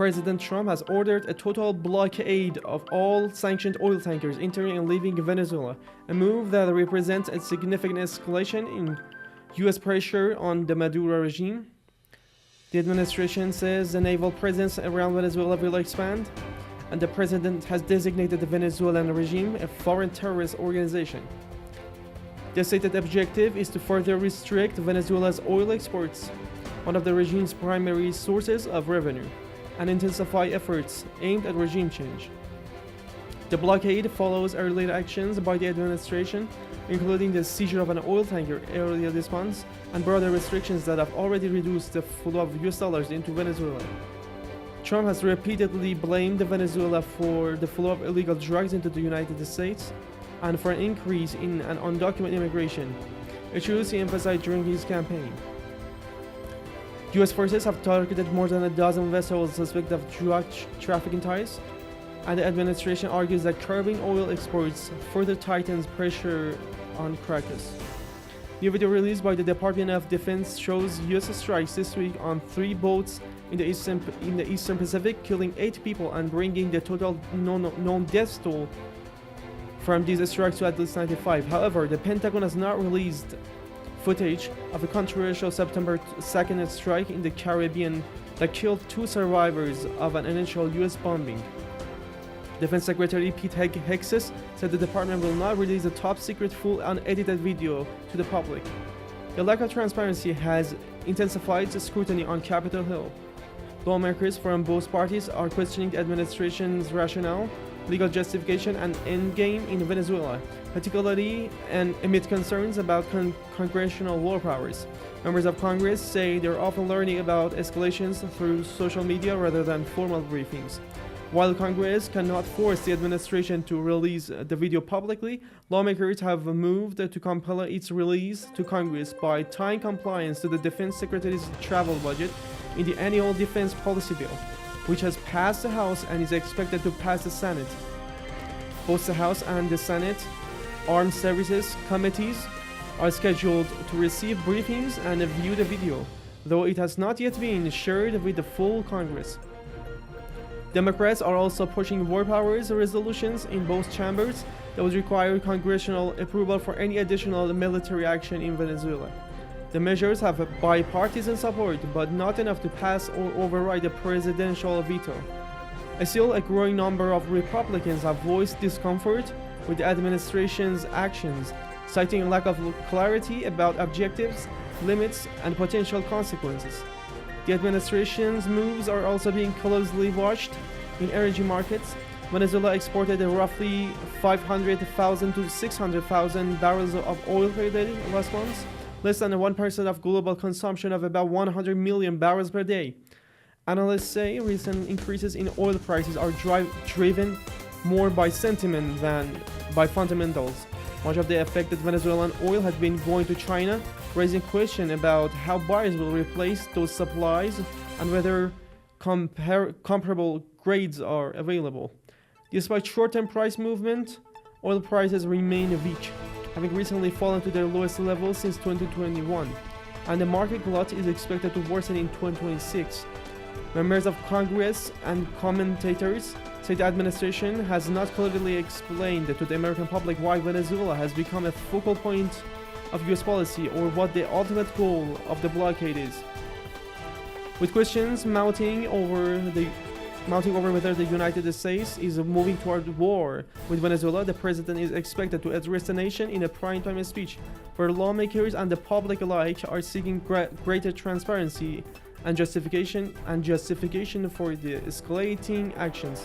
President Trump has ordered a total blockade of all sanctioned oil tankers entering and leaving Venezuela, a move that represents a significant escalation in U.S. pressure on the Maduro regime. The administration says the naval presence around Venezuela will expand, and the president has designated the Venezuelan regime a foreign terrorist organization. The stated objective is to further restrict Venezuela's oil exports, one of the regime's primary sources of revenue, and intensify efforts aimed at regime change. The blockade follows earlier actions by the administration, including the seizure of an oil tanker earlier this month and broader restrictions that have already reduced the flow of US dollars into Venezuela. Trump has repeatedly blamed Venezuela for the flow of illegal drugs into the United States and for an increase in an undocumented immigration, issues he emphasized during his campaign. US forces have targeted more than a dozen vessels suspected of drug trafficking ties, and the administration argues that curbing oil exports further tightens pressure on crackers. New video released by the Department of Defense shows US strikes this week on 3 boats in the Eastern Pacific, killing 8 people and bringing the total known death toll from these strikes to at least 95. However, the Pentagon has not released footage of a controversial September 2nd strike in the Caribbean that killed 2 survivors of an initial US bombing. Defense Secretary Pete Hegseth said the department will not release the top-secret full unedited video to the public. The lack of transparency has intensified the scrutiny on Capitol Hill. Lawmakers from both parties are questioning the administration's rationale, legal justification, and endgame in Venezuela, particularly and amid concerns about congressional war powers. Members of Congress say they're often learning about escalations through social media rather than formal briefings. While Congress cannot force the administration to release the video publicly, lawmakers have moved to compel its release to Congress by tying compliance to the Defense Secretary's travel budget in the annual defense policy bill, which has passed the House and is expected to pass the Senate. Both the House and the Senate Armed Services Committees are scheduled to receive briefings and view the video, though it has not yet been shared with the full Congress. Democrats are also pushing war powers resolutions in both chambers that would require congressional approval for any additional military action in Venezuela. The measures have bipartisan support, but not enough to pass or override the presidential veto. Still, a growing number of Republicans have voiced discomfort with the administration's actions, citing a lack of clarity about objectives, limits, and potential consequences. The administration's moves are also being closely watched in energy markets. Venezuela exported roughly 500,000 to 600,000 barrels of oil per day last month, less than 1% of global consumption of about 100 million barrels per day. Analysts say recent increases in oil prices are driven more by sentiment than by fundamentals. Much of the affected Venezuelan oil had been going to China, raising questions about how buyers will replace those supplies and whether comparable grades are available. Despite short-term price movement, oil prices remain weak, having recently fallen to their lowest level since 2021, and the market glut is expected to worsen in 2026. Members of Congress and commentators say the administration has not clearly explained to the American public why Venezuela has become a focal point of US policy or what the ultimate goal of the blockade is. With questions mounting over whether the United States is moving toward war with Venezuela, the president is expected to address the nation in a primetime speech, where lawmakers and the public alike are seeking greater transparency and justification for the escalating actions.